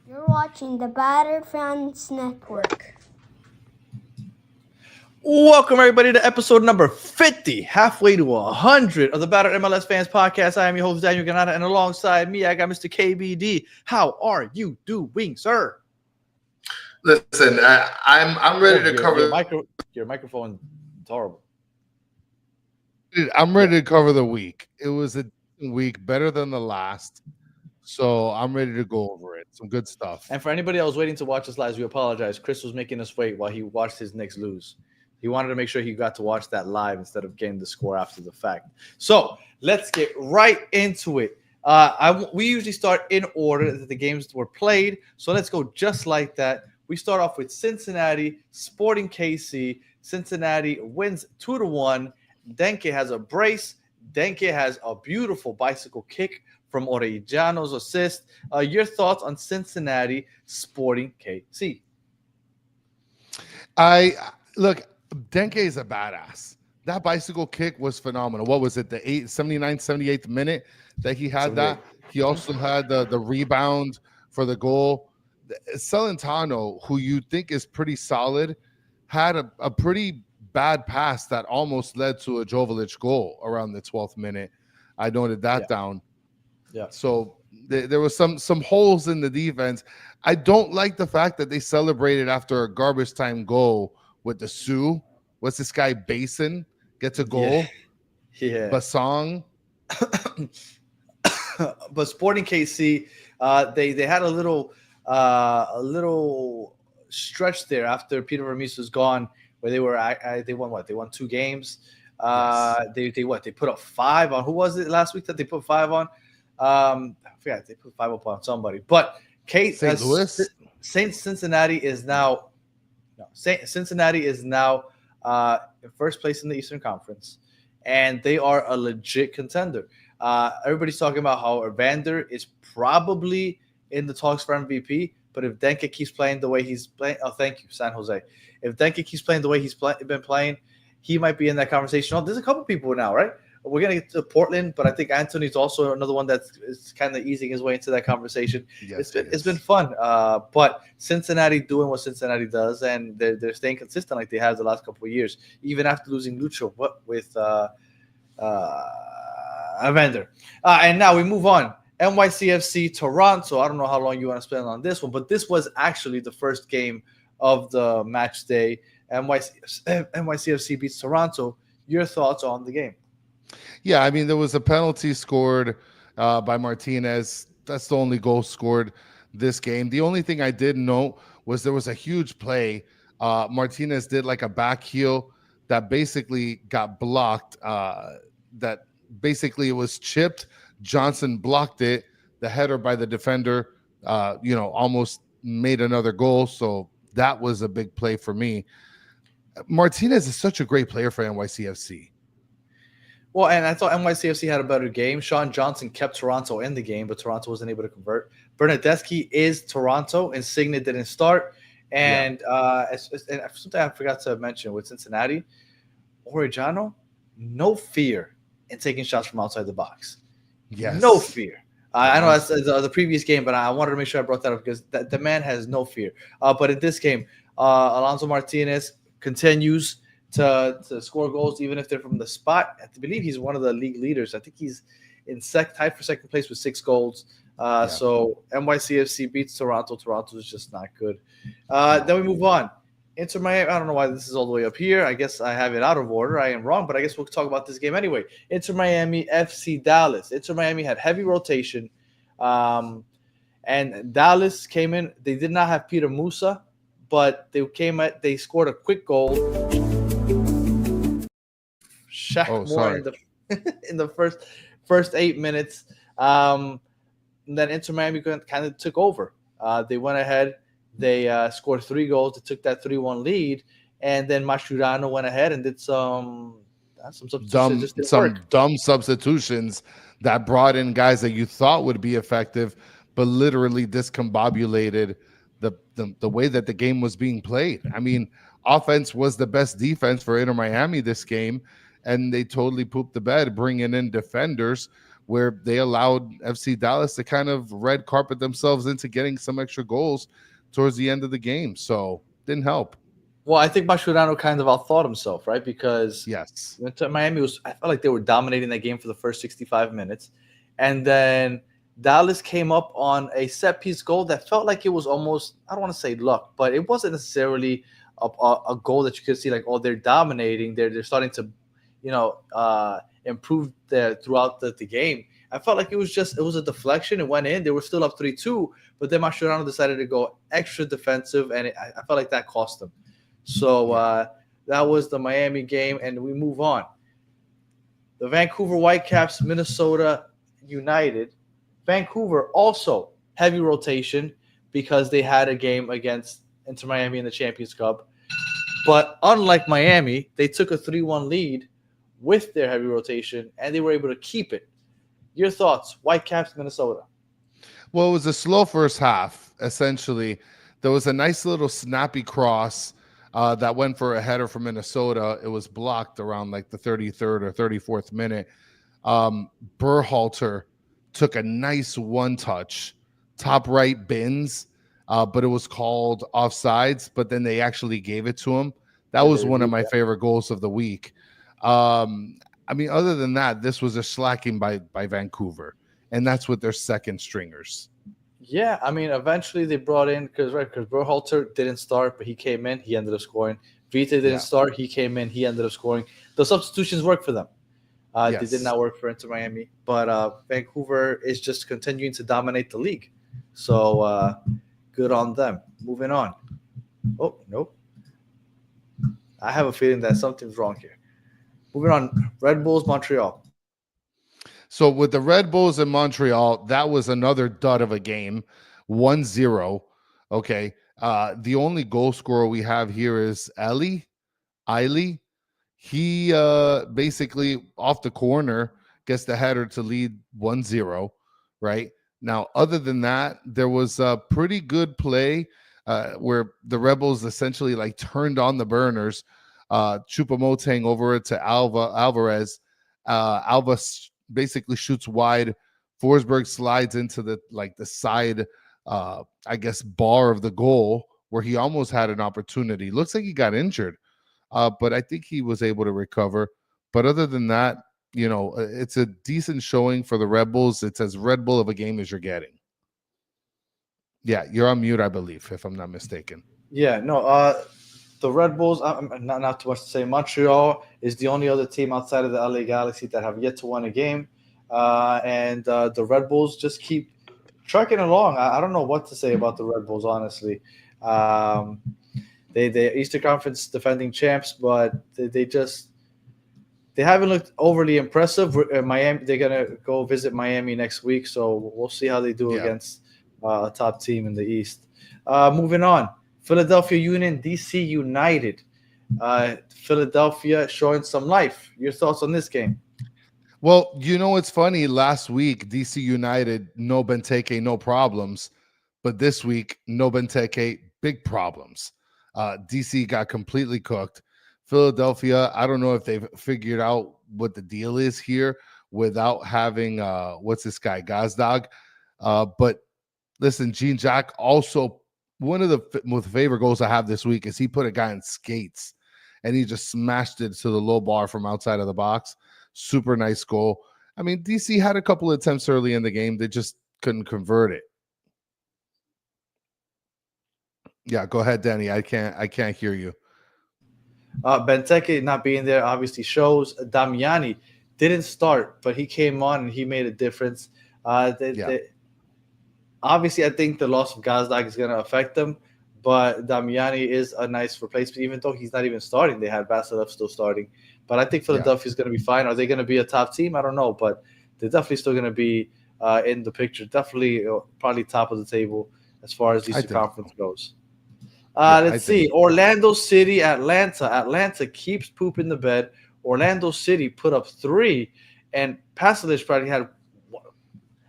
You're watching the Batter Fans Network. Welcome, everybody, to episode number 50, halfway to 100 of the Battered MLS Fans Podcast. I am your host, Daniel Granada, and alongside me, I got Mr. KBD. How are you doing, sir? Listen, I'm ready to cover. Your microphone is horrible. I'm ready to cover the week. It was a week better than the last, so I'm ready to go over it. Some good stuff. And for anybody that was waiting to watch us live, we apologize. Chris was making us wait while he watched his Knicks lose. He wanted to make sure he got to watch that live instead of getting the score after the fact. So let's get right into it. We usually start in order that the games were played. So let's go just like that. We start off with Cincinnati, Sporting KC. Cincinnati wins 2-1. Denke has a brace. Denke has a beautiful bicycle kick from Orellano's assist. Your thoughts on Cincinnati, Sporting KC? Look, Denke is a badass. That bicycle kick was phenomenal. What was it, the 79th, 78th minute that he had that? He also had the rebound for the goal. Celentano, who you think is pretty solid, had a pretty bad pass that almost led to a Jovic goal around the 12th minute. I noted that down. Yeah. So there was some holes in the defense. I don't like the fact that they celebrated after a garbage time goal with the Sioux. What's this guy, Basin, gets a goal? Yeah. Basong. But Sporting KC, they had a little stretch there after Peter Vermes was gone, where they won what? They won 2 games. Yes. They put up 5 on. Who was it last week that they put 5 on? I forgot. They put 5 up on somebody. But St. Louis. Cincinnati is now in first place in the Eastern Conference, and they are a legit contender. Everybody's talking about how Evander is probably in the talks for MVP, but if Denke keeps playing the way he's playing, thank you, San Jose. If Denke keeps playing the way he's been playing, he might be in that conversation. Oh, there's a couple people now, right? We're going to get to Portland, but I think Anthony's also another one that's kind of easing his way into that conversation. Yes, it's been fun. But Cincinnati doing what Cincinnati does, and they're staying consistent like they have the last couple of years, even after losing Lucho with Evander. And now we move on. NYCFC Toronto. I don't know how long you want to spend on this one, but this was actually the first game of the match day. NYCFC beats Toronto. Your thoughts on the game? Yeah, I mean, there was a penalty scored by Martinez. That's the only goal scored this game. The only thing I did note was there was a huge play. Martinez did like a back heel that basically got blocked. That basically it was chipped. Johnson blocked it. The header by the defender, almost made another goal. So that was a big play for me. Martinez is such a great player for NYCFC. Well, and I thought NYCFC had a better game. Sean Johnson kept Toronto in the game, but Toronto wasn't able to convert. Bernadeschi is Toronto. Insigne didn't start. And something I forgot to mention with Cincinnati, Orellano, no fear in taking shots from outside the box. Yes. No fear. I know that's the previous game, but I wanted to make sure I brought that up because the man has no fear. But in this game, Alonso Martinez continues to score goals, even if they're from the spot. I believe he's one of the league leaders. I think he's tied for second place with 6 goals. So NYCFC beats Toronto. Toronto is just not good. Then we move on. Inter Miami. I don't know why this is all the way up here. I guess I have it out of order. I am wrong, but I guess we'll talk about this game anyway. Inter Miami, FC Dallas. Inter Miami had heavy rotation. And Dallas came in. They did not have Peter Musa, but they scored a quick goal. Shaq Moore in the first 8 minutes. And then Inter Miami kind of took over. They went ahead. They scored 3 goals. They took that 3-1 lead. And then Mascherano went ahead and did some dumb substitutions that brought in guys that you thought would be effective, but literally discombobulated the way that the game was being played. I mean, offense was the best defense for Inter Miami this game, and they totally pooped the bed, bringing in defenders where they allowed FC Dallas to kind of red carpet themselves into getting some extra goals towards the end of the game. So didn't help. Well, I think Mascherano kind of outthought himself, right? Because Yes. Miami I felt like they were dominating that game for the first 65 minutes. And then Dallas came up on a set piece goal that felt like it was almost, I don't want to say luck, but it wasn't necessarily a goal that you could see like, oh, they're dominating. They're starting to, improve throughout the game. I felt like it was a deflection. It went in. They were still up 3-2, but then Mascherano decided to go extra defensive, and I felt like that cost them. So that was the Miami game, and we move on. The Vancouver Whitecaps, Minnesota United. Vancouver also heavy rotation because they had a game against Inter Miami in the Champions Cup. But unlike Miami, they took a 3-1 lead with their heavy rotation, and they were able to keep it. Your thoughts, Whitecaps, Minnesota? Well, it was a slow first half, essentially. There was a nice little snappy cross that went for a header from Minnesota. It was blocked around like the 33rd or 34th minute. Berhalter took a nice one-touch, top right bins, but it was called offsides, but then they actually gave it to him. That was one of my favorite goals of the week. I mean, other than that, this was a slacking by Vancouver, and that's with their second stringers. Yeah, I mean, eventually they brought in because Berhalter didn't start, but he came in, he ended up scoring. Vita didn't start, he came in, he ended up scoring. The substitutions worked for them. They did not work for Inter Miami, but Vancouver is just continuing to dominate the league. So good on them. Moving on. Oh, nope. I have a feeling that something's wrong here. Moving on, Red Bulls, Montreal. So with the Red Bulls in Montreal, that was another dud of a game, 1-0. Okay. The only goal scorer we have here is Eiley. He basically off the corner gets the header to lead 1-0, right? Now, other than that, there was a pretty good play where the Rebels essentially like turned on the burners. Choupo-Moting over it to Alvarez. Alva basically shoots wide. Forsberg slides into the side, I guess, bar of the goal where he almost had an opportunity. Looks like he got injured, but I think he was able to recover. But other than that, it's a decent showing for the Red Bulls. It's as Red Bull of a game as you're getting. Yeah, you're on mute, I believe, if I'm not mistaken. Yeah, no, the Red Bulls, not too much to say. Montreal is the only other team outside of the LA Galaxy that have yet to win a game. And the Red Bulls just keep trucking along. I don't know what to say about the Red Bulls, honestly. They're Eastern Conference defending champs, but they haven't looked overly impressive. Miami, they're going to go visit Miami next week, so we'll see how they do against a top team in the East. Moving on. Philadelphia Union, DC United. Philadelphia showing some life. Your thoughts on this game? Well, it's funny. Last week, DC United, no Benteke, no problems. But this week, no Benteke, big problems. DC got completely cooked. Philadelphia, I don't know if they've figured out what the deal is here without having, what's this guy, Gazdag. But listen, Jean-Jacques also, one of the most favorite goals I have this week is he put a guy in skates and he just smashed it to the low bar from outside of the box. Super nice goal. I mean, DC had a couple of attempts early in the game. They just couldn't convert it. Yeah, go ahead, Danny. I can't hear you. Benteke not being there obviously shows. Damiani didn't start, but he came on and he made a difference. Obviously, I think the loss of Gazdag is going to affect them, but Damiani is a nice replacement, even though he's not even starting. They had Vasilev still starting. But I think Philadelphia is going to be fine. Are they going to be a top team? I don't know, but they're definitely still going to be in the picture. Definitely probably top of the table as far as the Eastern Conference goes. Let's see. Orlando City, Atlanta. Atlanta keeps pooping the bed. Orlando City put up 3, and Pasalic probably had –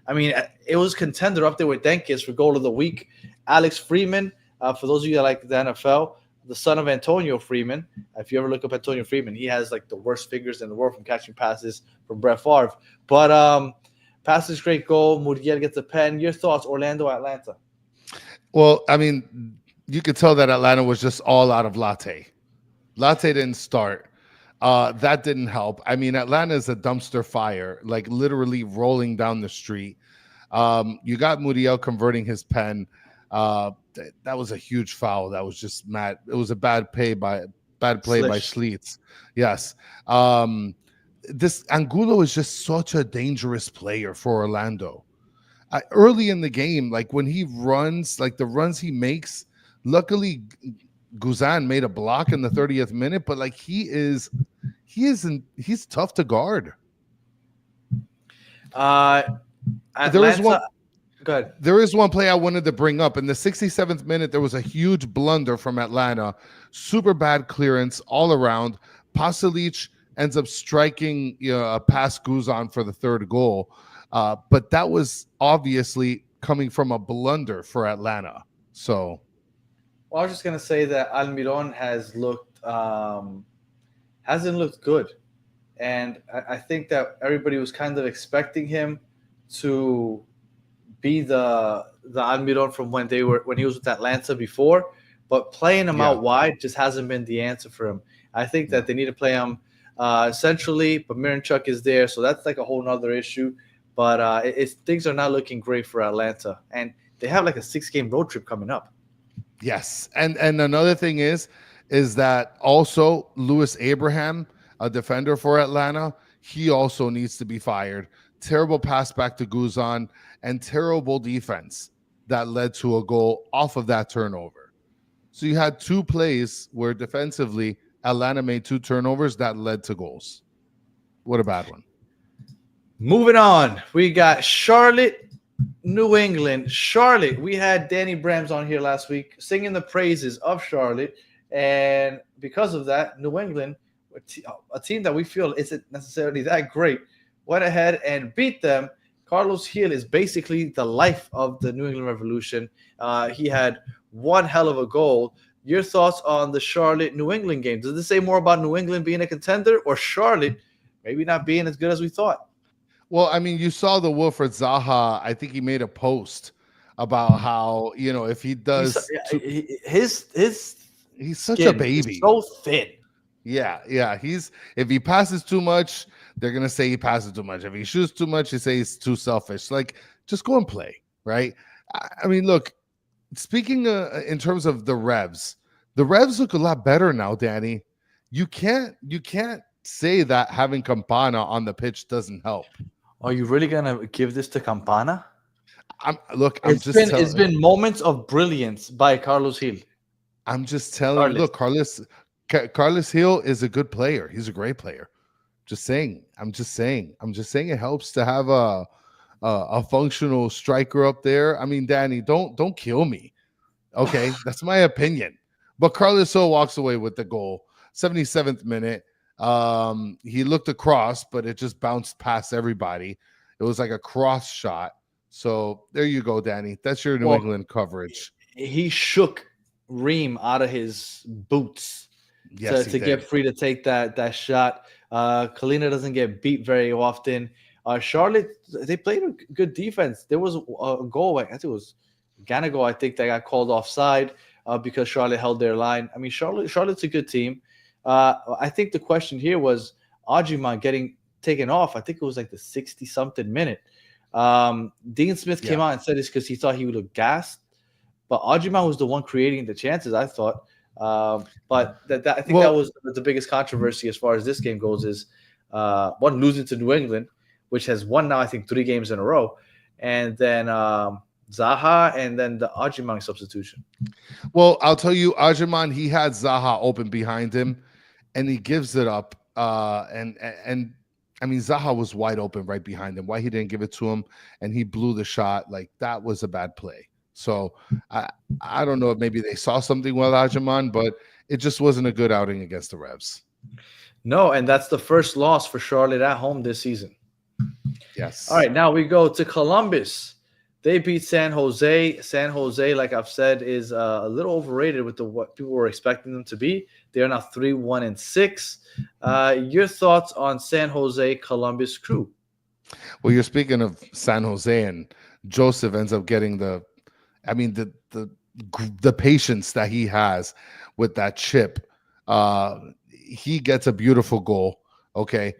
I mean, it was contender up there with Denkis for goal of the week. Alex Freeman, for those of you that like the NFL, the son of Antonio Freeman. If you ever look up Antonio Freeman, he has like the worst fingers in the world from catching passes from Brett Favre. But Passes great goal. Muriel gets a pen. Your thoughts, Orlando, Atlanta? Well, I mean, you could tell that Atlanta was just all out of Latte. Latte didn't start. That didn't help. I mean, Atlanta is a dumpster fire, like literally rolling down the street. You got Muriel converting his pen. That was a huge foul. That was just mad. It was a bad play by Schlietz. Yes. This Angulo is just such a dangerous player for Orlando. Early in the game, like when he runs, like the runs he makes, luckily Guzan made a block in the 30th minute, but like he's tough to guard. Atlanta, go ahead. There is one play I wanted to bring up. In the 67th minute, there was a huge blunder from Atlanta. Super bad clearance all around. Pasalic ends up striking a past Guzan for the third goal. But that was obviously coming from a blunder for Atlanta. So, well, I was just gonna say that Almiron hasn't looked good, and I think that everybody was kind of expecting him to be the Almiron from when he was with Atlanta before, but playing him out wide just hasn't been the answer for him. I think that they need to play him centrally, but Miranchuk is there, so that's like a whole nother issue. But things are not looking great for Atlanta, and they have like a 6-game road trip coming up. Yes, and another thing is that also Louis Abraham, a defender for Atlanta, he also needs to be fired. Terrible pass back to Guzan and terrible defense that led to a goal off of that turnover. So you had 2 plays where defensively Atlanta made 2 turnovers that led to goals. What a bad one. Moving on, we got Charlotte, New England. Charlotte, we had Danny Brams on here last week singing the praises of Charlotte. And because of that, New England, a team that we feel isn't necessarily that great, went ahead and beat them. Carlos Gil is basically the life of the New England Revolution. He had one hell of a goal. Your thoughts on the Charlotte-New England game? Does this say more about New England being a contender or Charlotte maybe not being as good as we thought? Well, I mean, you saw the Wilfred Zaha. I think he made a post about how, if he does, he's such a baby, so thin. Yeah. If he passes too much, they're gonna say he passes too much. If he shoots too much, they say he's too selfish. Like, just go and play, right? I mean, look. Speaking in terms of the Revs look a lot better now, Danny. You can't say that having Campana on the pitch doesn't help. Are you really gonna give this to Campana? It's been moments of brilliance by Carlos Gil. I'm just telling you, look, Carlos Gil is a good player. He's a great player. I'm just saying it helps to have a functional striker up there. I mean, Danny, don't kill me. Okay, that's my opinion. But Carlos Gil walks away with the goal. 77th minute. He looked across, but it just bounced past everybody. It was like a cross shot. So there you go, Danny. That's your New England coverage. He shook Ream out of his boots to get free to take that shot. Kalina doesn't get beat very often. Charlotte, they played a good defense. There was a goal, I think it was Ganago, I think, that got called offside because Charlotte held their line. I mean, Charlotte's a good team. I think the question here was Ajiman getting taken off. I think it was like the 60-something minute. Dean Smith came out and said it's because he thought he would have gassed. But Ajiman was the one creating the chances, I thought. But I think that was the biggest controversy as far as this game goes is one, losing to New England, which has won now, I think, 3 games in a row. And then Zaha and then the Ajiman substitution. Well, I'll tell you, Ajiman, he had Zaha open behind him, and he gives it up. And I mean, Zaha was wide open right behind him. Why he didn't give it to him, and he blew the shot. Like, that was a bad play. So I don't know if maybe they saw something with Ajiman, but it just wasn't a good outing against the Revs. No, and that's the first loss for Charlotte at home this season. Yes. All right, now we go to Columbus. They beat San Jose. San Jose, like I've said, is a little overrated with what people were expecting them to be. They are now 3-1-6. Your thoughts on San Jose Columbus Crew? Well, you're speaking of San Jose, and Joseph ends up getting I mean, the patience that he has with that chip. He gets a beautiful goal. Okay.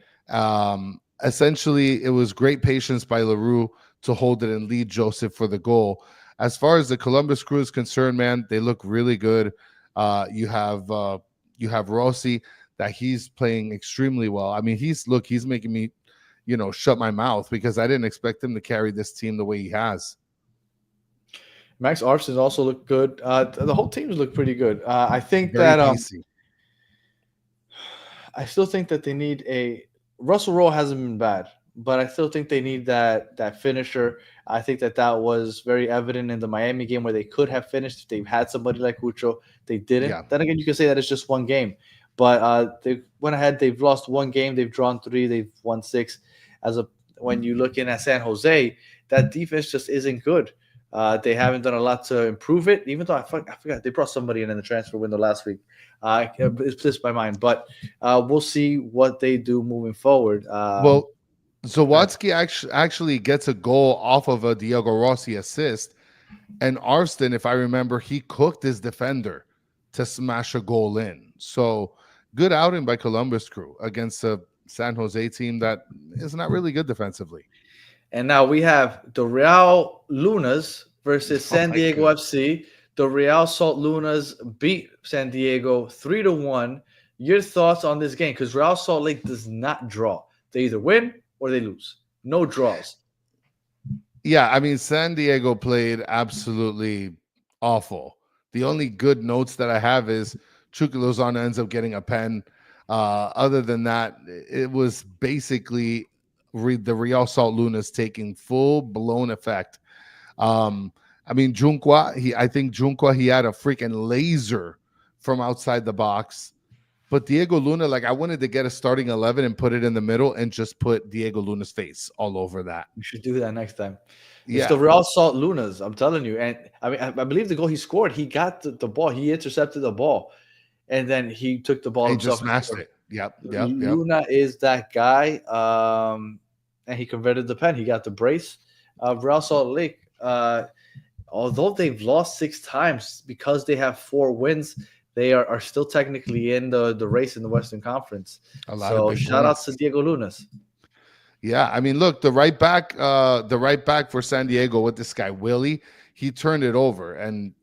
Essentially, it was great patience by LaRue to hold it and lead Joseph for the goal. As far as the Columbus Crew is concerned, man, they look really good. You have Rossi that he's playing extremely well. I mean, he's making me, shut my mouth because I didn't expect him to carry this team the way he has. Max Arfson also looked good. The whole teams look pretty good. I think Very that pacey. I still think that they need a Russell Rowe hasn't been bad, but I still think they need that finisher. I think that was very evident in the Miami game where they could have finished if they had somebody like Ucho. They didn't. Yeah. Then again, you can say that it's just one game, but they went ahead. They've lost one game. They've drawn 3. They've won 6. When you look in at San Jose, that defense just isn't good. They haven't done a lot to improve it, even though I forgot they brought somebody in the transfer window last week. It's slipped my mind, but we'll see what they do moving forward. Well, Zawadzki actually gets a goal off of a Diego Rossi assist, and Arston, if I remember, he cooked his defender to smash a goal in. So good outing by Columbus Crew against a San Jose team that is not really good defensively. And now we have the Real Lunas versus San Diego FC. The Real Salt Lunas beat San Diego 3-1. Your thoughts on this game? Because Real Salt Lake does not draw. They either win or they lose. No draws. Yeah, I mean, San Diego played absolutely awful. The only good notes that I have is Chucky Lozano ends up getting a pen. Other than that, it was basically the Real Salt Lunas taking full blown effect. I mean, I think Junqua, he had a freaking laser from outside the box. But Diego Luna, I wanted to get a starting 11 and put it in the middle and just put Diego Luna's face all over that. You should do that next time. Yeah. It's the Real Salt Lunas, I'm telling you. And I mean, I believe the goal he scored, he got the ball. He intercepted the ball. And then he took the ball He himself. just smashed it. Yep. Luna is that guy. And he converted the pen. He got the brace. Real Salt Lake, although they've lost 6 times because they have 4 wins, they are still technically in the race in the Western Conference. So shout out to Diego Lunas. Yeah, I mean, look, the right back for San Diego with this guy Willie, he turned it over, and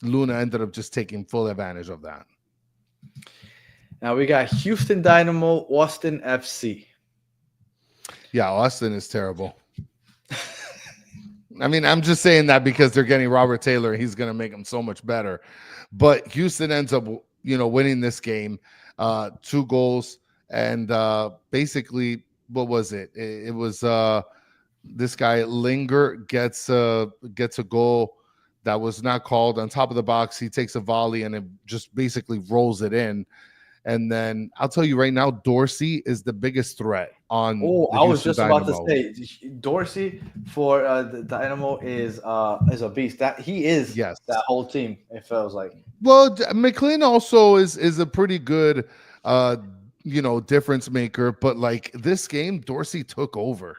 Luna ended up just taking full advantage of that. Now we got Houston Dynamo, Austin FC. Yeah, Austin is terrible. I mean, I'm just saying that because they're getting Robert Taylor, and he's going to make them so much better. But Houston ends up, winning this game, 2 goals, and basically, what was it? It was this guy Linger gets a goal that was not called on top of the box. He takes a volley and it just basically rolls it in. And then I'll tell you right now, Dorsey is the biggest threat on. I was just about to say Dorsey for the Dynamo is a beast. That he is. Yes. That whole team. It feels like. Well, McLean also is a pretty good, difference maker. But this game, Dorsey took over.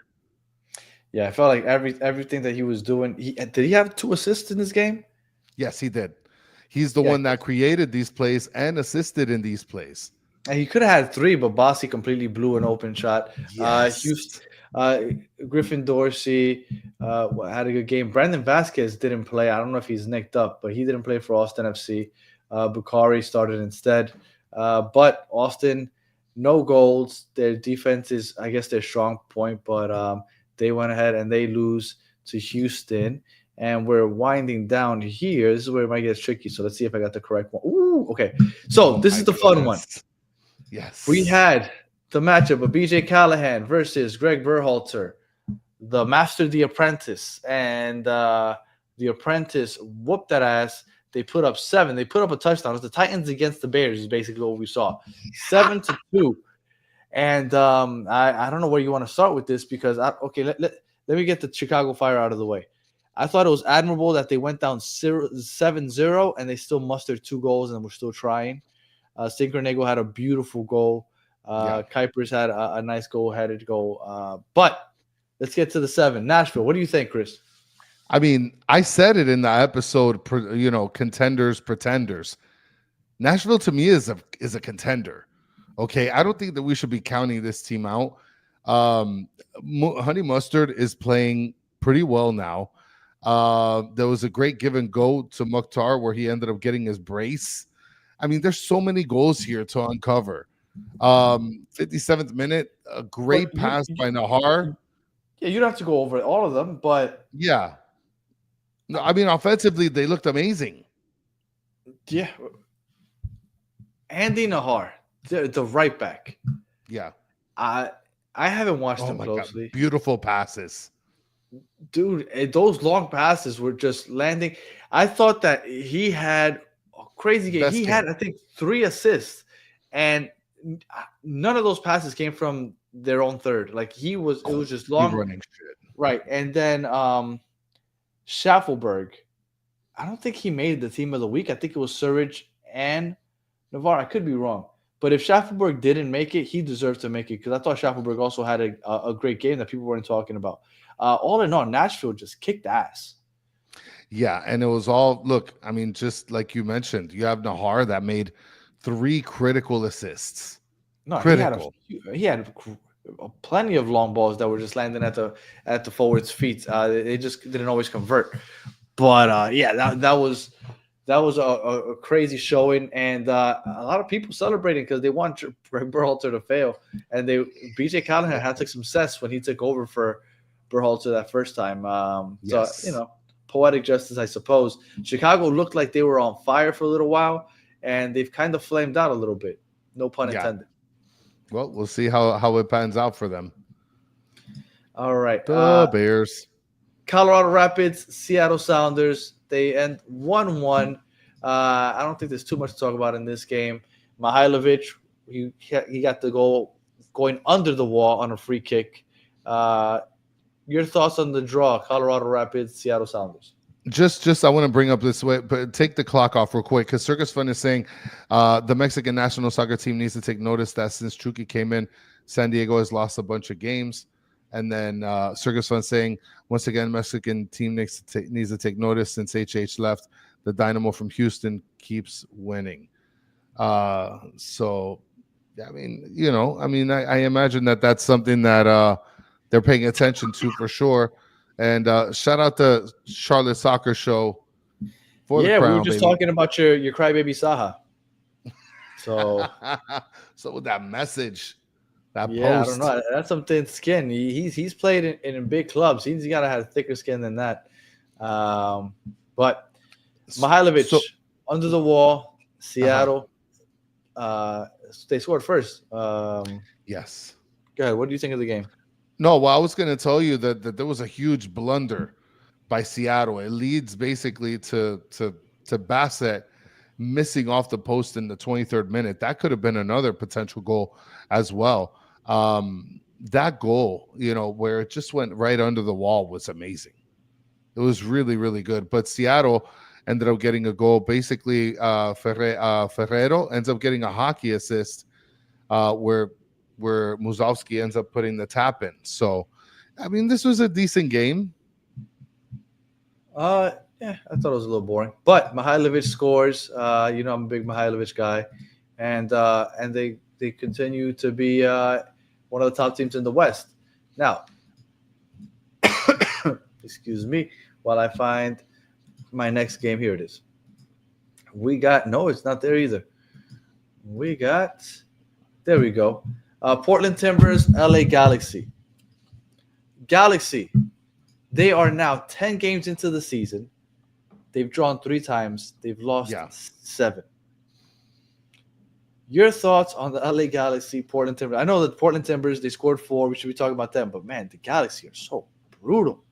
Yeah, I felt like everything that he was doing. Did he have 2 assists in this game? Yes, he did. He's the one that created these plays and assisted in these plays. And he could have had 3, but Bossy completely blew an open shot. Yes. Griffin Dorsey had a good game. Brandon Vasquez didn't play. I don't know if he's nicked up, but he didn't play for Austin FC. Bukhari started instead. But Austin, no goals. Their defense is, I guess, their strong point, but they went ahead and they lose to Houston. And we're winding down here. This is where it might get tricky. So let's see if I got the correct one. Ooh, okay. So this is the fun one. Yes. We had the matchup of BJ Callahan versus Greg Berhalter, the master, the apprentice. And the apprentice whooped that ass. They put up 7. They put up a touchdown. It was the Titans against the Bears is basically what we saw. 7-2. And I don't know where you want to start with this because, let me get the Chicago Fire out of the way. I thought it was admirable that they went down 7-0 and they still mustered 2 goals and were still trying. Synchronego had a beautiful goal. Kuipers had a nice goal-headed goal. But let's get to the 7. Nashville. What do you think, Chris? I mean, I said it in the episode, contenders, pretenders. Nashville to me is a contender. Okay, I don't think that we should be counting this team out. Honey Mustard is playing pretty well now. There was a great give and go to Mukhtar where he ended up getting his brace. I mean, there's so many goals here to uncover. 57th minute, a great pass by Nahar. Yeah, you don't have to go over all of them, but yeah. No, I mean, offensively, they looked amazing. Yeah. Andy Nahar, the right back. Yeah. I haven't watched him closely. God. Beautiful passes. Dude, those long passes were just landing. I thought that he had a crazy game. He had, I think, 3 assists, and none of those passes came from their own third. Like it was just long running shit. Right. And then Schaffelberg, I don't think he made the team of the week. I think it was Surridge and Navarre. I could be wrong. But if Schaffelberg didn't make it, he deserved to make it because I thought Schaffelberg also had a great game that people weren't talking about. All in all, Nashville just kicked ass. Yeah, and it was all, look, I mean, just like you mentioned, you have Nahar that made 3 critical assists. No, critical. He had plenty of long balls that were just landing at the forward's feet. They just didn't always convert. But that was a crazy showing, and a lot of people celebrating because they want Berhalter to fail. And BJ Callahan had some success when he took over for Berhalter that first time. Yes. So poetic justice, I suppose. Chicago looked like they were on fire for a little while, and they've kind of flamed out a little bit. No pun intended. Well, we'll see how it pans out for them. All right. The Bears. Colorado Rapids, Seattle Sounders. They end 1-1. I don't think there's too much to talk about in this game. Mihailovic, he got the goal going under the wall on a free kick. Your thoughts on the draw, Colorado Rapids, Seattle Sounders? Just I want to bring up this way, but take the clock off real quick because Circus Fun is saying the Mexican national soccer team needs to take notice that since Chucky came in, San Diego has lost a bunch of games. And then Circus Fun saying, once again, Mexican team needs to take notice since HH left. The Dynamo from Houston keeps winning. So, I mean, I imagine that's something that they're paying attention to for sure. And shout out to Charlotte Soccer Show for the crown. We were just talking about your crybaby Saha. So, so with that message, that post, I don't know. That's some thin skin. He's played in big clubs. He's got to have thicker skin than that. But Mihailovic under the wall, Seattle. They scored first. Yes. Go ahead. What do you think of the game? No, well, I was going to tell you that there was a huge blunder by Seattle. It leads basically to Bassett missing off the post in the 23rd minute. That could have been another potential goal as well. That goal, where it just went right under the wall was amazing. It was really, really good. But Seattle ended up getting a goal. Basically, Ferrero ends up getting a hockey assist where Musovski ends up putting the tap in. So, I mean, this was a decent game. I thought it was a little boring. But Mihailovic scores. I'm a big Mihailovic guy. And they continue to be one of the top teams in the West. Now, excuse me, while I find my next game. Here it is. No, it's not there either. There we go. Portland Timbers, LA Galaxy. Galaxy, they are now 10 games into the season. They've drawn 3 times. They've lost 7. Your thoughts on the LA Galaxy, Portland Timbers? I know that Portland Timbers, they scored 4. We should be talking about them. But, man, the Galaxy are so brutal.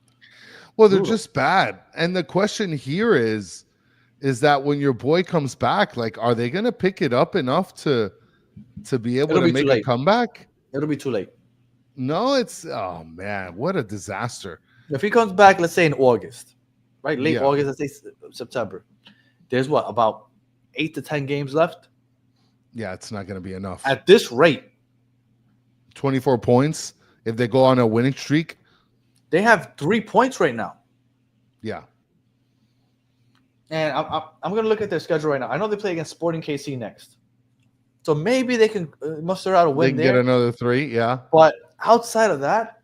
Well, they're just bad. And the question here is that when your boy comes back, like, are they going to pick it up enough to be able to make a comeback? It'll be too late. No, oh man, what a disaster. If he comes back, let's say in August, right? Late August, let's say September. There's about 8 to 10 games left? Yeah, it's not going to be enough. At this rate, 24 points if they go on a winning streak. They have 3 points right now. Yeah. And I'm going to look at their schedule right now. I know they play against Sporting KC next. So maybe they can muster out a win They can get another 3, yeah. But outside of that,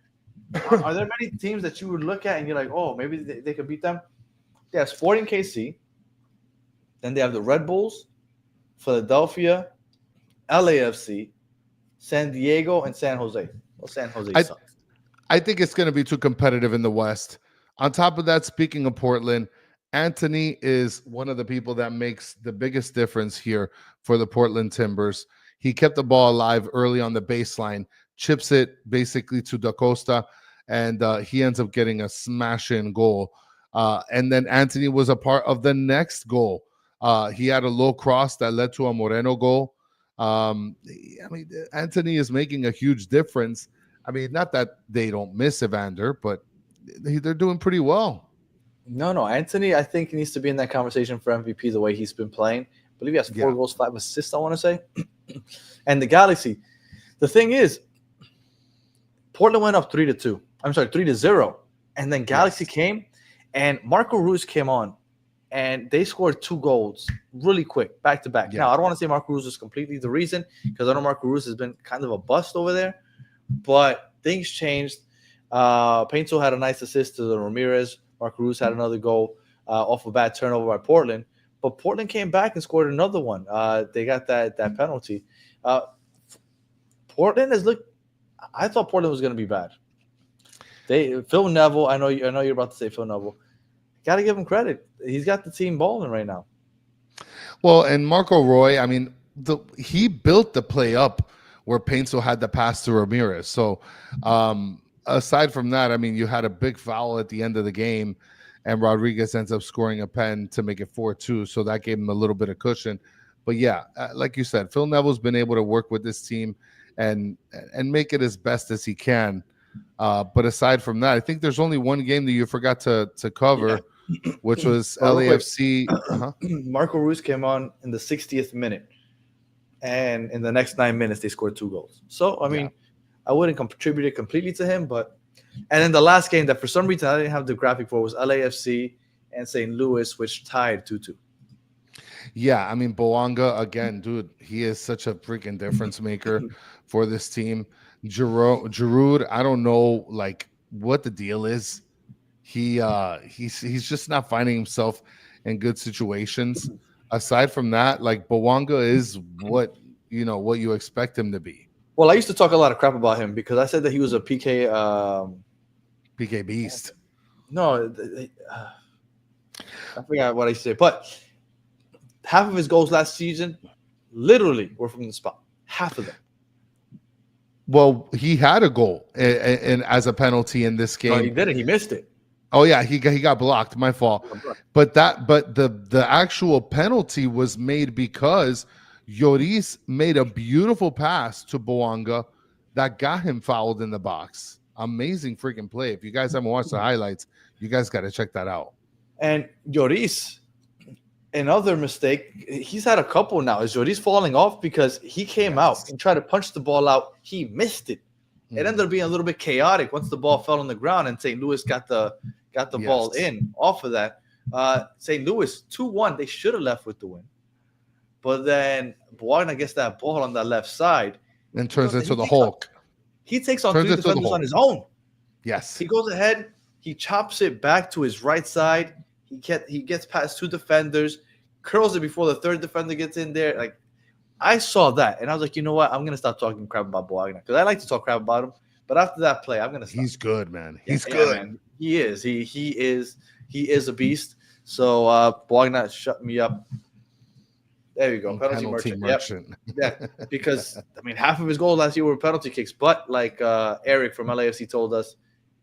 are there many teams that you would look at and you're like, oh, maybe they could beat them? They have Sporting KC. Then they have the Red Bulls, Philadelphia, LAFC, San Diego, and San Jose. Well, San Jose sucks. I think it's going to be too competitive in the West. On top of that, speaking of Portland, Anthony is one of the people that makes the biggest difference here for the Portland Timbers. He kept the ball alive early on the baseline, chips it basically to Da Costa, and he ends up getting a smash-in goal. And then Anthony was a part of the next goal. He had a low cross that led to a Moreno goal. I mean, Anthony is making a huge difference. I mean, not that they don't miss Evander, but they're doing pretty well. No. Anthony, I think, needs to be in that conversation for MVP the way he's been playing. I believe he has 4 goals, 5 assists, I want to say. And the Galaxy, the thing is, Portland went up 3-2. I'm sorry, 3-0. And then Galaxy came, and Marco Ruiz came on, and they scored 2 goals really quick, back to back. Now, I don't want to say Marco Ruiz is completely the reason, because I know Marco Ruiz has been kind of a bust over there, but things changed. Painto had a nice assist to the Ramirez. Marco Ruiz had another goal off a bad turnover by Portland. But Portland came back and scored another one. They got that penalty. Portland has looked – I thought Portland was going to be bad. Phil Neville, I know you're about to say Phil Neville. Got to give him credit. He's got the team balling right now. Well, and Marco Roy, I mean, he built the play up where Painto had the pass to Ramirez. So aside from that, I mean, you had a big foul at the end of the game, and Rodriguez ends up scoring a pen to make it 4-2. So that gave him a little bit of cushion. But yeah, like you said, Phil Neville's been able to work with this team and make it as best as he can. But aside from that, I think there's only one game that you forgot to cover, which was LAFC. Marco Ruiz came on in the 60th minute, and in the next 9 minutes, they scored 2 goals. So, I mean, I wouldn't contribute it completely to him, but – and then the last game that for some reason I didn't have the graphic for was LAFC and St. Louis, which tied 2-2. Yeah, I mean, Boanga, again, dude, he is such a freaking difference maker for this team. Giroud, I don't know, like, what the deal is. He's just not finding himself in good situations. Aside from that, like, Boanga is what you expect him to be. Well, I used to talk a lot of crap about him because I said that he was a PK beast. No, I forgot what I said, but half of his goals last season literally were from the spot. Half of them. Well, he had a goal and as a penalty in this game. No, he didn't. He missed it. Oh yeah, he got blocked. My fault. But the actual penalty was made because Lloris made a beautiful pass to Boanga that got him fouled in the box. Amazing freaking play. If you guys haven't watched the highlights, you guys got to check that out. And Lloris, another mistake, he's had a couple now. Is Lloris falling off because he came out and tried to punch the ball out. He missed it. It ended up being a little bit chaotic once the ball fell on the ground and St. Louis got the ball in off of that. St. Louis 2-1. They should have left with the win. But then Boagna gets that ball on that left side. And turns into the Hulk. He takes on 3 defenders on his own. Yes. He goes ahead. He chops it back to his right side. He gets past 2 defenders, curls it before the 3rd defender gets in there. Like, I saw that, and I was like, you know what? I'm going to stop talking crap about Boagna because I like to talk crap about him. But after that play, I'm going to stop. He's good, man. He's good. Man. He is. He is a beast. So, Boagna, shut me up. There you go. Penalty merchant. Yep. Yeah, because, I mean, half of his goals last year were penalty kicks. But like Eric from LAFC told us,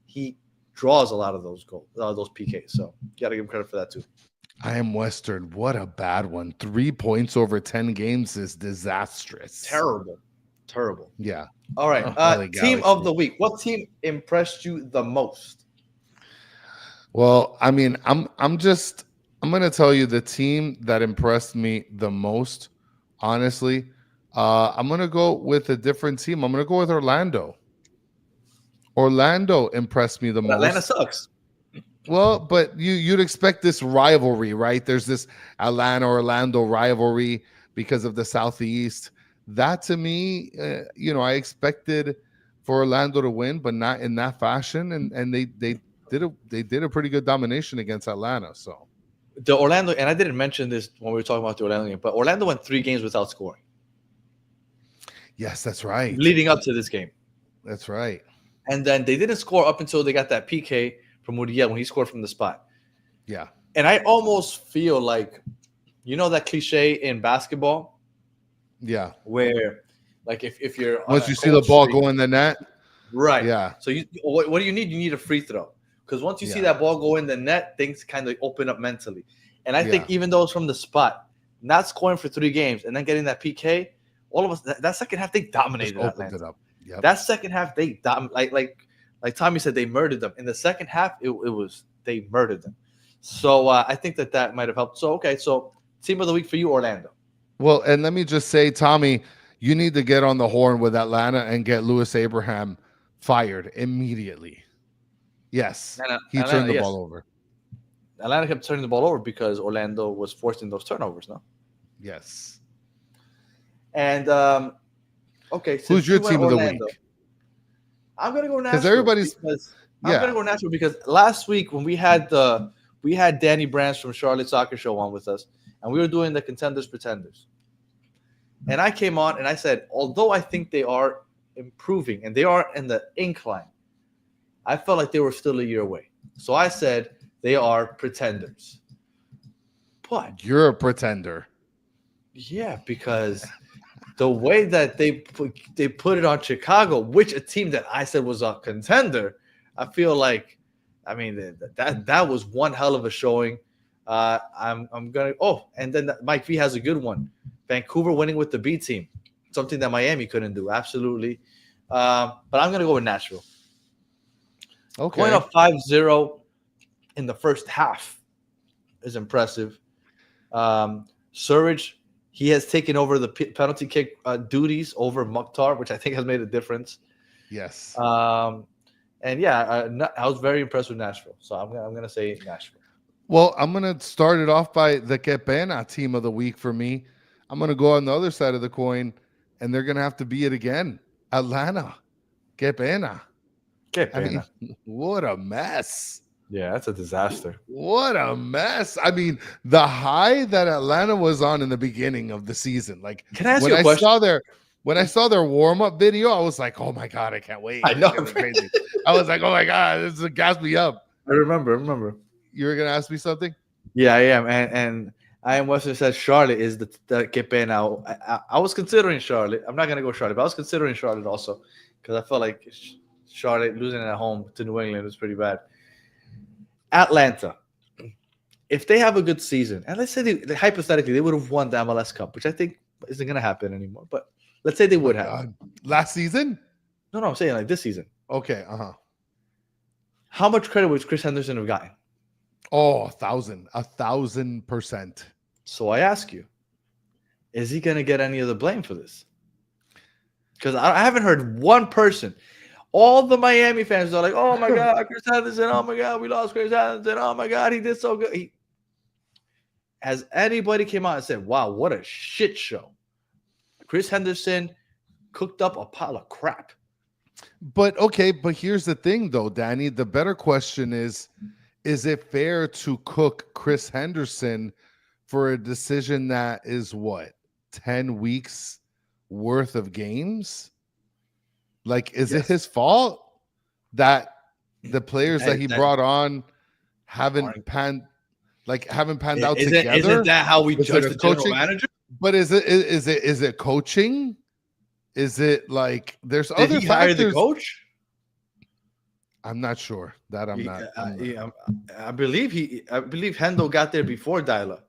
he draws a lot of those goals, those PKs. So you got to give him credit for that too. I am Western. What a bad one. 3 points over 10 games is disastrous. Terrible. Yeah. All right. Team of the week. What team impressed you the most? Well, I mean, I'm going to tell you the team that impressed me the most, honestly, I'm going to go with a different team. I'm going to go with Orlando. Orlando impressed me the most. Atlanta sucks. Well, but you'd expect this rivalry, right? There's this Atlanta-Orlando rivalry because of the Southeast. That to me, I expected for Orlando to win, but not in that fashion. And they did a pretty good domination against Atlanta. So the Orlando, and I didn't mention this when we were talking about the Orlando game, but Orlando went 3 games without scoring. Yes, that's right. Leading up to this game. That's right. And then they didn't score up until they got that PK from Muriel when he scored from the spot. Yeah. And I almost feel like, that cliche in basketball? Yeah. Where, like, if you're once you see the ball go in the net. Right. Yeah. So what do you need? You need a free throw. Because once you see that ball go in the net, things kind of open up mentally. And I think even though it's from the spot, not scoring for 3 games and then getting that PK, all of us, that second half, they dominated opened it up. Yep. That second half, they like Tommy said, they murdered them. In the second half, it was they murdered them. So I think that might have helped. So so team of the week for you, Orlando. Well, and let me just say, Tommy, you need to get on the horn with Atlanta and get Louis Abraham fired immediately. Yes, he turned the ball over. Atlanta kept turning the ball over because Orlando was forcing those turnovers. No. Yes. And who's your team of the week? I'm gonna go Nashville. I'm gonna go Nashville because last week when we had Danny Brands from Charlotte Soccer Show on with us, and we were doing the Contenders Pretenders. And I came on and I said, although I think they are improving and they are in the incline, I felt like they were still a year away. So I said they are pretenders. But you're a pretender. Yeah, because the way that they put it on Chicago, which a team that I said was a contender, I feel like, that was one hell of a showing. I'm gonna. Oh, and then Mike V has a good one. Vancouver winning with the B team, something that Miami couldn't do. Absolutely, but I'm gonna go with Nashville. Okay, going up 5-0 in the first half is impressive. Surridge, he has taken over the penalty kick duties over Mukhtar, which I think has made a difference. Yes. And yeah, I was very impressed with Nashville. So I'm gonna say Nashville. Well, I'm gonna start it off by the Que Pena team of the week for me. I'm gonna go on the other side of the coin, and they're gonna have to be it again. Atlanta, Que Pena. Que Pena. What a mess. Yeah, that's a disaster. What a mess. The high that Atlanta was on in the beginning of the season. Like, can I ask you a question? When I saw their warm-up video, I was like, oh my God, I can't wait. I know. Crazy. I was like, oh my God, this is gas me up. I remember. You were gonna ask me something? Yeah, I am. And I am Western says Charlotte is the Que Pena. I was considering Charlotte. I'm not gonna go Charlotte, but I was considering Charlotte also because I felt like Charlotte losing at home to New England was pretty bad. Atlanta, if they have a good season, and let's say hypothetically they would have won the MLS Cup, which I think isn't going to happen anymore, but let's say they would have. Last season? No, I'm saying like this season. Okay, How much credit would Chris Henderson have gotten? Oh, 1,000%. So I ask you, is he going to get any of the blame for this? Because I haven't heard one person. All the Miami fans are like, oh, my God, Chris Henderson. Oh, my God, we lost Chris Henderson. Oh, my God, he did so good. Has anybody came out and said, wow, what a shit show? Chris Henderson cooked up a pile of crap. But here's the thing, though, Danny. The better question is it fair to cook Chris Henderson for a decision that is, 10 weeks worth of games? Like, is it his fault that the players that he brought on haven't panned out together? Isn't that how we judge the general manager? But is it coaching? Is it like there's other factors? Hire the coach? I'm not sure. That I'm not. I believe Hendo got there before Dyla.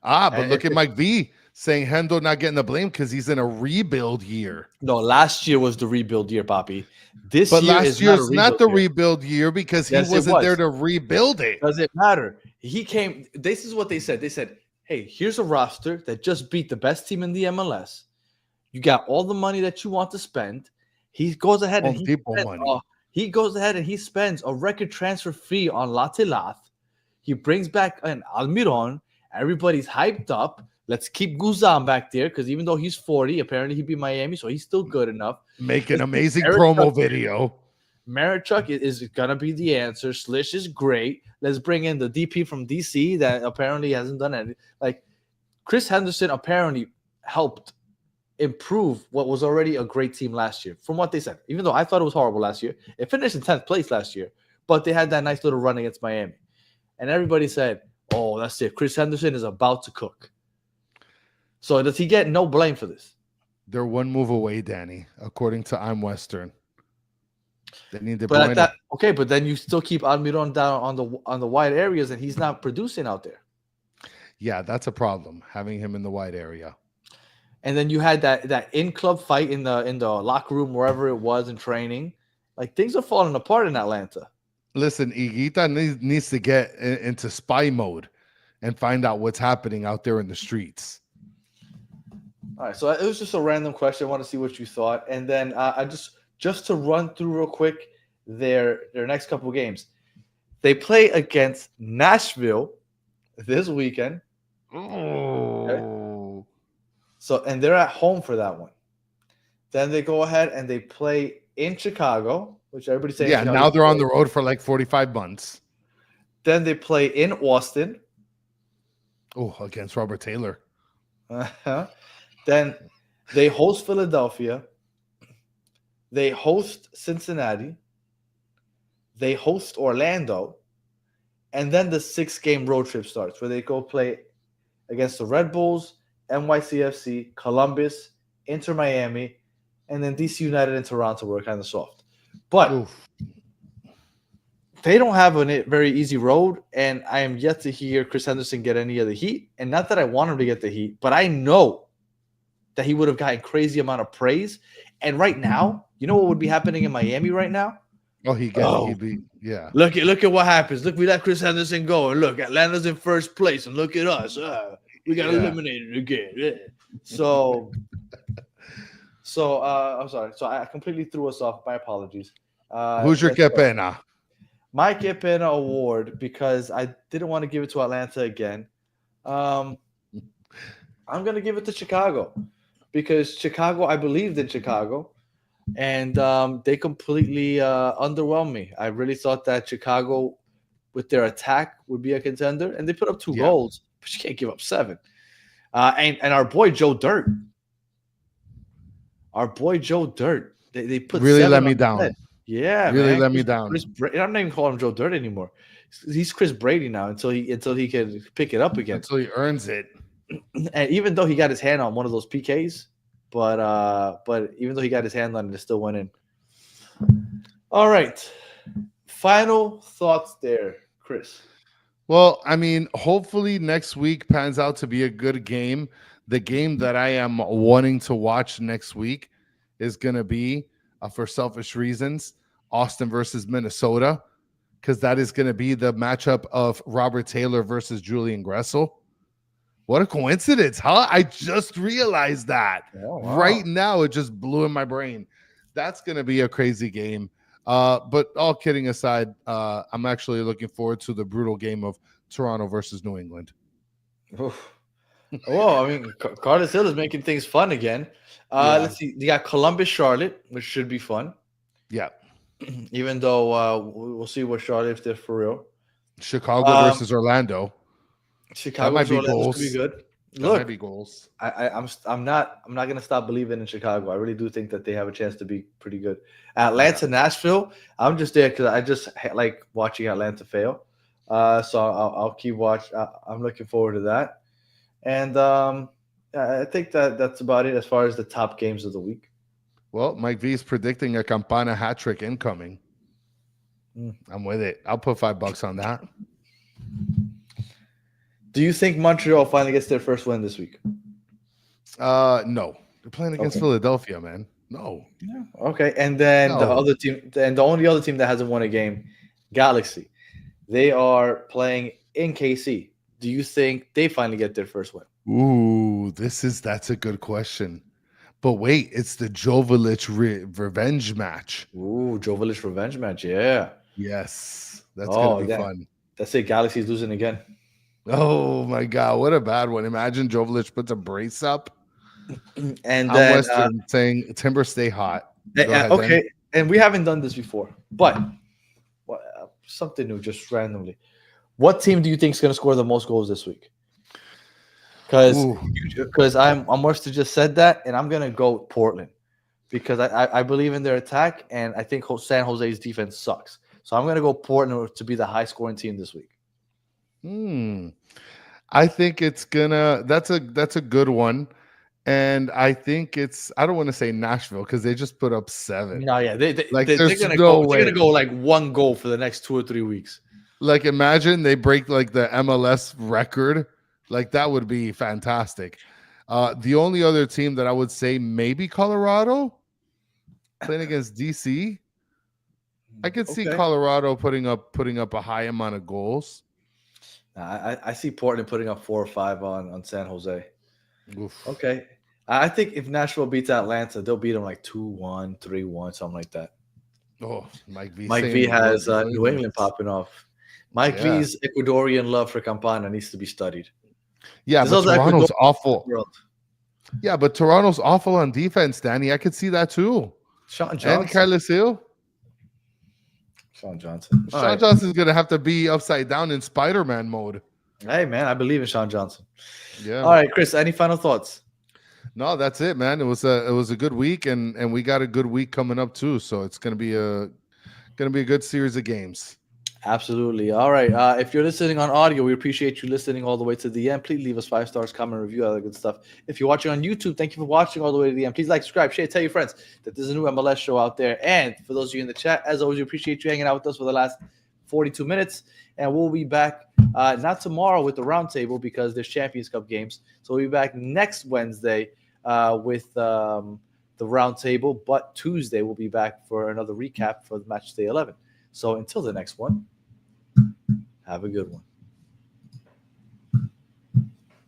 But look at Mike V saying Hendo not getting the blame because he's in a rebuild year. No, last year was the rebuild year, Poppy. Last year's not the rebuild year because he wasn't there to rebuild it. Doesn't matter. He came. This is what they said. They said, "Hey, here's a roster that just beat the best team in the MLS. You got all the money that you want to spend. He goes ahead and Home Depot money. he spends a record transfer fee on Latilath. He brings back an Almiron. Everybody's hyped up. Let's keep Guzan back there because even though he's 40, apparently he'd be Miami, so he's still good enough. Make an amazing promo video. Marichuk is going to be the answer. Slish is great. Let's bring in the DP from DC that apparently hasn't done anything. Like, Chris Henderson apparently helped improve what was already a great team last year, from what they said. Even though I thought it was horrible last year. It finished in 10th place last year, but they had that nice little run against Miami. And everybody said, oh, that's it. Chris Henderson is about to cook. So does he get no blame for this? They're one move away, Danny, according to I'm Western. They need to. But but then you still keep Almiron down on the wide areas, and he's not producing out there. Yeah, that's a problem, having him in the wide area. And then you had that in-club fight in the locker room, wherever it was in training. Like, things are falling apart in Atlanta. Listen, Higuita needs to get into spy mode and find out what's happening out there in the streets. All right, so it was just a random question. I want to see what you thought. And then I just to run through real quick their next couple of games. They play against Nashville this weekend. Oh. Okay. So, and they're at home for that one. Then they go ahead and they play in Chicago, which everybody's saying. Yeah, now they're on the road for like 45 months. Then they play in Austin. Oh, against Robert Taylor. Uh-huh. Then they host Philadelphia. They host Cincinnati. They host Orlando. And then the 6-game road trip starts where they go play against the Red Bulls, NYCFC, Columbus, Inter Miami, and then DC United and Toronto were kind of soft. But they don't have a very easy road, and I am yet to hear Chris Henderson get any of the heat. And not that I want him to get the heat, but I know that he would have gotten crazy amount of praise. And right now, you know what would be happening in Miami right now? Oh, he'd be, yeah. Look at what happens. Look, we let Chris Henderson go, and look, Atlanta's in first place, and look at us. We got eliminated again. Yeah. So I'm sorry. So I completely threw us off. My apologies. Who's your que pena? My que pena award, because I didn't want to give it to Atlanta again. I'm going to give it to Chicago, because Chicago, I believed in Chicago, and they completely underwhelmed me. I really thought that Chicago, with their attack, would be a contender, and they put up 2 goals, but you can't give up 7. And our boy Joe Dirt. They put really 7 let me down. Head. Yeah, really man. let me down. I'm not even calling him Joe Dirt anymore. He's Chris Brady now until he can pick it up again. Until he earns it. And even though he got his hand on one of those PKs, but even though he got his hand on it, it still went in. All right. Final thoughts there, Chris. Well, I mean, hopefully next week pans out to be a good game. The game that I am wanting to watch next week is going to be, for selfish reasons, Austin versus Minnesota, because that is going to be the matchup of Robert Taylor versus Julian Gressel. What a coincidence, huh? I just realized that. Oh, wow. Right now. It just blew in my brain. That's going to be a crazy game. But all kidding aside, I'm actually looking forward to the brutal game of Toronto versus New England. Well, I mean, Carlos Hill is making things fun again. Let's see. You got Columbus, Charlotte, which should be fun. Yeah. Even though we'll see what Charlotte did for real. Chicago versus Orlando. Chicago might be Orlando goals. should be good. That might be goals. I'm not gonna stop believing in Chicago. I really do think that they have a chance to be pretty good. Atlanta, Nashville. I'm just there because I just like watching Atlanta fail. So I'll keep watch. I'm looking forward to that. And I think that's about it as far as the top games of the week. Well, Mike V is predicting a Campana hat trick incoming. I'm with it. I'll put $5 on that. Do you think Montreal finally gets their first win this week? No. They're playing against Philadelphia, man. No. Yeah. Okay. And then the other team, and the only other team that hasn't won a game, Galaxy. They are playing in KC. Do you think they finally get their first win? Ooh, that's a good question. But wait, it's the Jovic revenge match. Ooh, Jovic revenge match. Yeah. Yes, that's Oh, gonna be yeah. fun. That's it. Galaxy's losing again. Oh my God, what a bad one! Imagine Jovic puts a brace up. And I'm then, Western saying Timber stay hot. Go ahead, okay. Dan. And we haven't done this before, but something new, just randomly. What team do you think is going to score the most goals this week? Ooh. Because I'm Western just said that, and I'm going to go with Portland because I believe in their attack, and I think San Jose's defense sucks. So I'm going to go Portland to be the high scoring team this week. I think it's gonna. That's a good one, and I think I don't want to say Nashville because they just put up 7. No, yeah, they're there's gonna no go. way. They're gonna go like 1 goal for the next 2 or 3 weeks. Like imagine they break like the MLS record. Like that would be fantastic. The only other team that I would say maybe Colorado playing against DC. I could see Colorado putting up a high amount of goals. I see Portland putting up 4 or 5 on San Jose. Oof. Okay. I think if Nashville beats Atlanta, they'll beat them like 2-1, 3-1, something like that. Oh, Mike V. Mike V has New England popping off. Mike V's Ecuadorian love for Campana needs to be studied. Yeah, but Toronto's awful. Yeah, but Toronto's awful on defense, Danny. I could see that too. Sean Johnson. And Carlos Hill. Sean Johnson. Sean Johnson's going to have to be upside down in Spider-Man mode. Hey, man, I believe in Sean Johnson. Yeah. All right, Chris, any final thoughts? No, that's it, man. It was a good week, and we got a good week coming up too. So it's gonna be a good series of games. Absolutely. All right. If you're listening on audio, we appreciate you listening all the way to the end. Please leave us 5 stars, comment, review, all that good stuff. If you're watching on YouTube, thank you for watching all the way to the end. Please like, subscribe, share, tell your friends that there's a new MLS show out there. And for those of you in the chat, as always, we appreciate you hanging out with us for the last 42 minutes. And we'll be back not tomorrow with the roundtable because there's Champions Cup games. So we'll be back next Wednesday with the roundtable. But Tuesday, we'll be back for another recap for the match day 11. So until the next one, have a good one.